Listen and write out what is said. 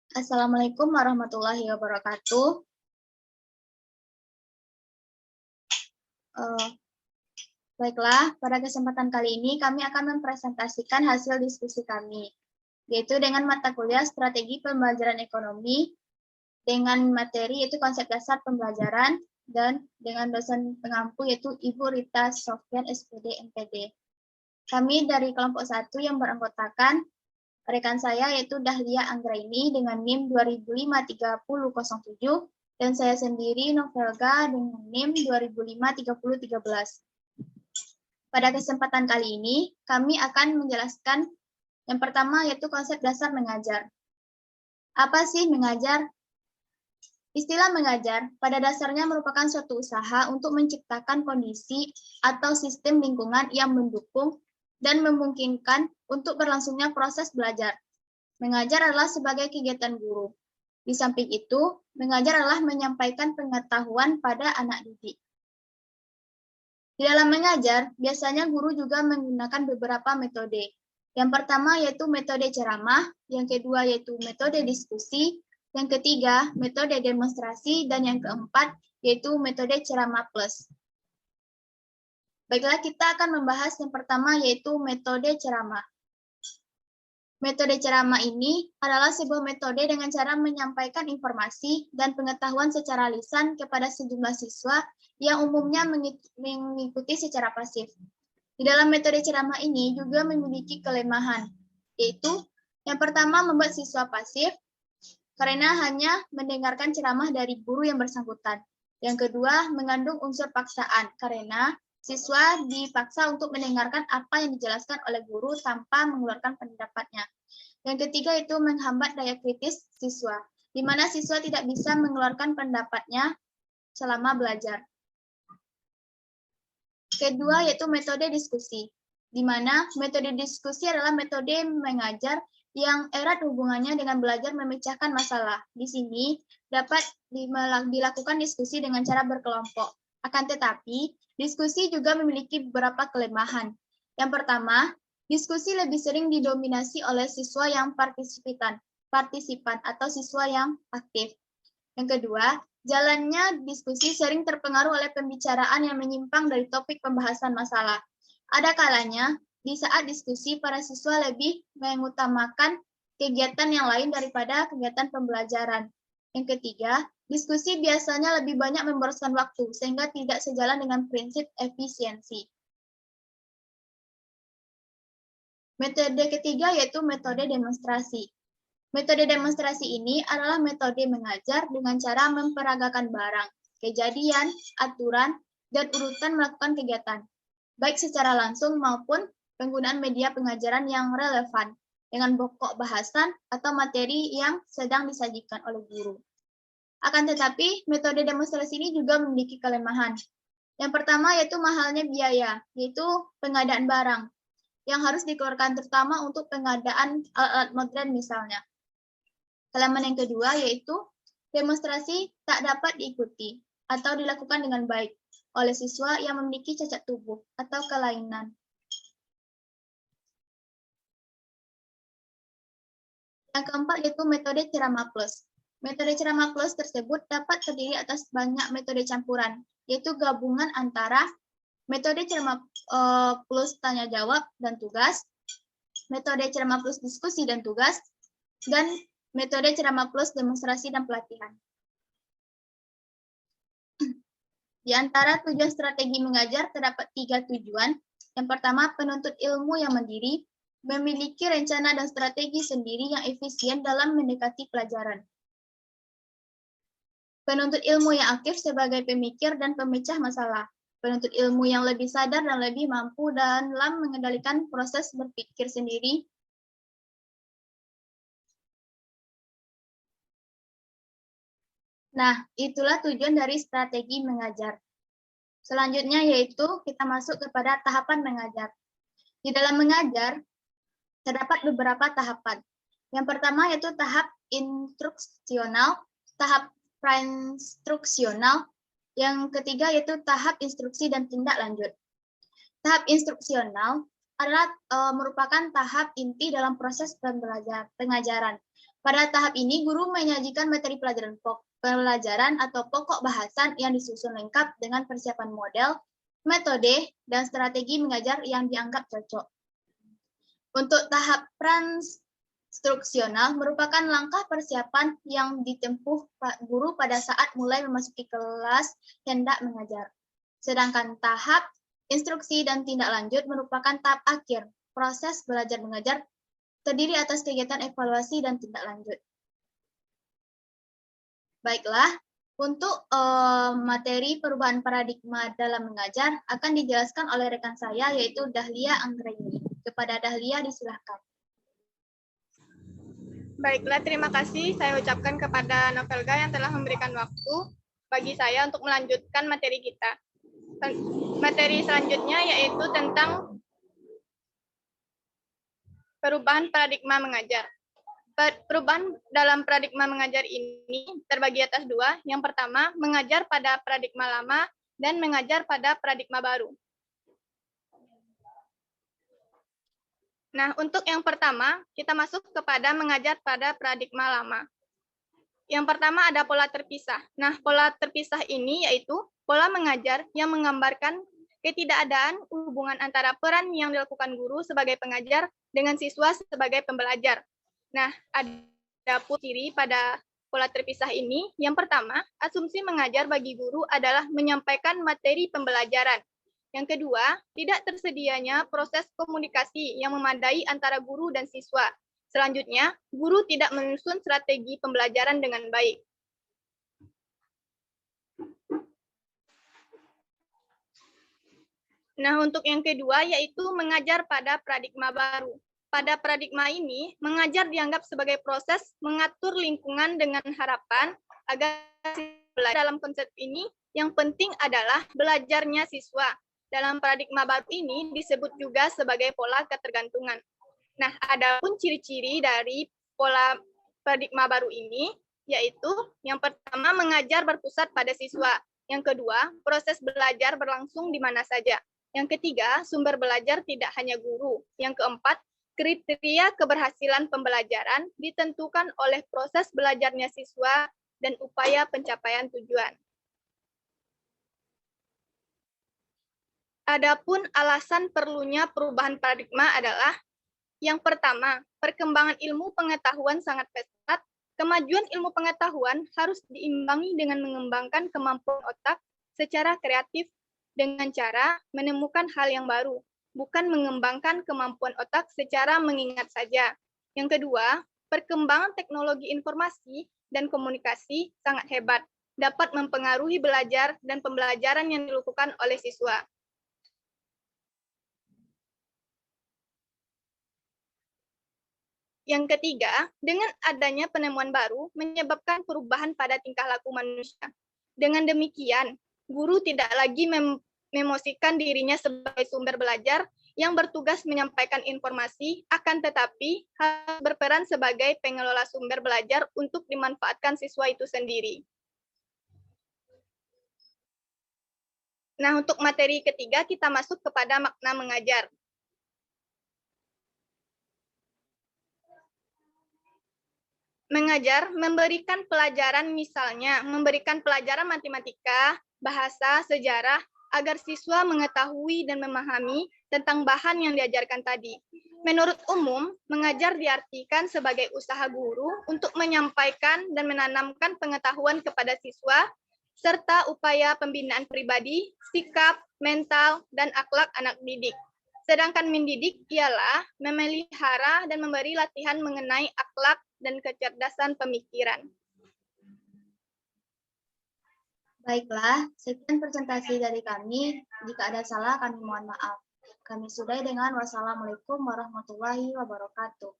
Assalamualaikum warahmatullahi wabarakatuh. Baiklah, pada kesempatan kali ini kami akan mempresentasikan hasil diskusi kami, yaitu dengan mata kuliah Strategi Pembelajaran Ekonomi, dengan materi yaitu konsep dasar pembelajaran, dan dengan dosen pengampu yaitu Ibu Rita Sofyan SPD MPD. Kami dari kelompok 1 yang beranggotakan rekan saya yaitu Dahlia Anggraini dengan NIM 20053007 dan saya sendiri Novelga dengan NIM 20053013. Pada kesempatan kali ini, kami akan menjelaskan yang pertama yaitu konsep dasar mengajar. Apa sih mengajar? Istilah mengajar pada dasarnya merupakan suatu usaha untuk menciptakan kondisi atau sistem lingkungan yang mendukung dan memungkinkan untuk berlangsungnya proses belajar. Mengajar adalah sebagai kegiatan guru. Di samping itu, mengajar adalah menyampaikan pengetahuan pada anak didik. Di dalam mengajar, biasanya guru juga menggunakan beberapa metode. Yang pertama yaitu metode ceramah, yang kedua yaitu metode diskusi, yang ketiga metode demonstrasi, dan yang keempat yaitu metode ceramah plus. Baiklah, kita akan membahas yang pertama yaitu metode ceramah. Metode ceramah ini adalah sebuah metode dengan cara menyampaikan informasi dan pengetahuan secara lisan kepada sejumlah siswa yang umumnya mengikuti secara pasif. Di dalam metode ceramah ini juga memiliki kelemahan, yaitu yang pertama membuat siswa pasif karena hanya mendengarkan ceramah dari guru yang bersangkutan. Yang kedua, mengandung unsur paksaan karena siswa dipaksa untuk mendengarkan apa yang dijelaskan oleh guru tanpa mengeluarkan pendapatnya. Yang ketiga itu menghambat daya kritis siswa, di mana siswa tidak bisa mengeluarkan pendapatnya selama belajar. Kedua yaitu metode diskusi, di mana metode diskusi adalah metode mengajar yang erat hubungannya dengan belajar memecahkan masalah. Di sini dapat dilakukan diskusi dengan cara berkelompok. Akan tetapi, diskusi juga memiliki beberapa kelemahan. Yang pertama, diskusi lebih sering didominasi oleh siswa yang partisipan atau siswa yang aktif. Yang kedua, jalannya diskusi sering terpengaruh oleh pembicaraan yang menyimpang dari topik pembahasan masalah. Ada kalanya, di saat diskusi, para siswa lebih mengutamakan kegiatan yang lain daripada kegiatan pembelajaran. Yang ketiga, diskusi biasanya lebih banyak memboroskan waktu, sehingga tidak sejalan dengan prinsip efisiensi. Metode ketiga yaitu metode demonstrasi. Metode demonstrasi ini adalah metode mengajar dengan cara memperagakan barang, kejadian, aturan, dan urutan melakukan kegiatan, baik secara langsung maupun penggunaan media pengajaran yang relevan dengan pokok bahasan atau materi yang sedang disajikan oleh guru. Akan tetapi, metode demonstrasi ini juga memiliki kelemahan. Yang pertama yaitu mahalnya biaya, yaitu pengadaan barang, yang harus dikeluarkan terutama untuk pengadaan alat-alat modern misalnya. Kelemahan yang kedua yaitu demonstrasi tak dapat diikuti atau dilakukan dengan baik oleh siswa yang memiliki cacat tubuh atau kelainan. Yang keempat yaitu metode ceramah plus. Metode ceramah plus tersebut dapat terdiri atas banyak metode campuran, yaitu gabungan antara metode ceramah plus tanya jawab dan tugas, metode ceramah plus diskusi dan tugas, dan metode ceramah plus demonstrasi dan pelatihan. Di antara tujuan strategi mengajar terdapat 3 tujuan. Yang pertama, penuntut ilmu yang mandiri, memiliki rencana dan strategi sendiri yang efisien dalam mendekati pelajaran. Penuntut ilmu yang aktif sebagai pemikir dan pemecah masalah. Penuntut ilmu yang lebih sadar dan lebih mampu dalam mengendalikan proses berpikir sendiri. Nah, itulah tujuan dari strategi mengajar. Selanjutnya yaitu kita masuk kepada tahapan mengajar. Di dalam mengajar, terdapat beberapa tahapan. Yang pertama yaitu tahap instruksional, tahap prainstruksional, yang ketiga yaitu tahap instruksi dan tindak lanjut. Tahap instruksional adalah merupakan tahap inti dalam proses pengajaran. Pada tahap ini, guru menyajikan materi pelajaran atau pokok bahasan yang disusun lengkap dengan persiapan model, metode, dan strategi mengajar yang dianggap cocok. Untuk tahap instruksional merupakan langkah persiapan yang ditempuh guru pada saat mulai memasuki kelas hendak mengajar. Sedangkan tahap instruksi dan tindak lanjut merupakan tahap akhir proses belajar mengajar, terdiri atas kegiatan evaluasi dan tindak lanjut. Baiklah, untuk materi perubahan paradigma dalam mengajar akan dijelaskan oleh rekan saya, yaitu Dahlia Anggraini. Kepada Dahlia, disilahkan. Baiklah, terima kasih saya ucapkan kepada Novelga yang telah memberikan waktu bagi saya untuk melanjutkan materi kita. Materi selanjutnya yaitu tentang perubahan paradigma mengajar. Perubahan dalam paradigma mengajar ini terbagi atas dua. Yang pertama, mengajar pada paradigma lama dan mengajar pada paradigma baru. Nah, untuk yang pertama, kita masuk kepada mengajar pada paradigma lama. Yang pertama ada pola terpisah. Nah, pola terpisah ini yaitu pola mengajar yang menggambarkan ketidakadaan hubungan antara peran yang dilakukan guru sebagai pengajar dengan siswa sebagai pembelajar. Nah, ada pun ciri pada pola terpisah ini. Yang pertama, asumsi mengajar bagi guru adalah menyampaikan materi pembelajaran. Yang kedua, tidak tersedianya proses komunikasi yang memadai antara guru dan siswa. Selanjutnya, guru tidak menyusun strategi pembelajaran dengan baik. Nah, untuk yang kedua yaitu mengajar pada paradigma baru. Pada paradigma ini, mengajar dianggap sebagai proses mengatur lingkungan dengan harapan agar dalam konsep ini yang penting adalah belajarnya siswa. Dalam paradigma baru ini disebut juga sebagai pola ketergantungan. Nah, ada pun ciri-ciri dari pola paradigma baru ini, yaitu yang pertama mengajar berpusat pada siswa. Yang kedua, proses belajar berlangsung di mana saja. Yang ketiga, sumber belajar tidak hanya guru. Yang keempat, kriteria keberhasilan pembelajaran ditentukan oleh proses belajarnya siswa dan upaya pencapaian tujuan. Adapun alasan perlunya perubahan paradigma adalah yang pertama, perkembangan ilmu pengetahuan sangat pesat. Kemajuan ilmu pengetahuan harus diimbangi dengan mengembangkan kemampuan otak secara kreatif dengan cara menemukan hal yang baru, bukan mengembangkan kemampuan otak secara mengingat saja. Yang kedua, perkembangan teknologi informasi dan komunikasi sangat hebat, dapat mempengaruhi belajar dan pembelajaran yang dilakukan oleh siswa. Yang ketiga, dengan adanya penemuan baru menyebabkan perubahan pada tingkah laku manusia. Dengan demikian, guru tidak lagi memosisikan dirinya sebagai sumber belajar yang bertugas menyampaikan informasi, akan tetapi harus berperan sebagai pengelola sumber belajar untuk dimanfaatkan siswa itu sendiri. Nah, untuk materi ketiga kita masuk kepada makna mengajar. Mengajar, memberikan pelajaran misalnya, memberikan pelajaran matematika, bahasa, sejarah, agar siswa mengetahui dan memahami tentang bahan yang diajarkan tadi. Menurut umum, mengajar diartikan sebagai usaha guru untuk menyampaikan dan menanamkan pengetahuan kepada siswa, serta upaya pembinaan pribadi, sikap, mental, dan akhlak anak didik. Sedangkan mendidik ialah memelihara dan memberi latihan mengenai akhlak dan kecerdasan pemikiran. Baiklah, sekian presentasi dari kami. Jika ada salah, kami mohon maaf. Kami sudahi dengan wassalamualaikum warahmatullahi wabarakatuh.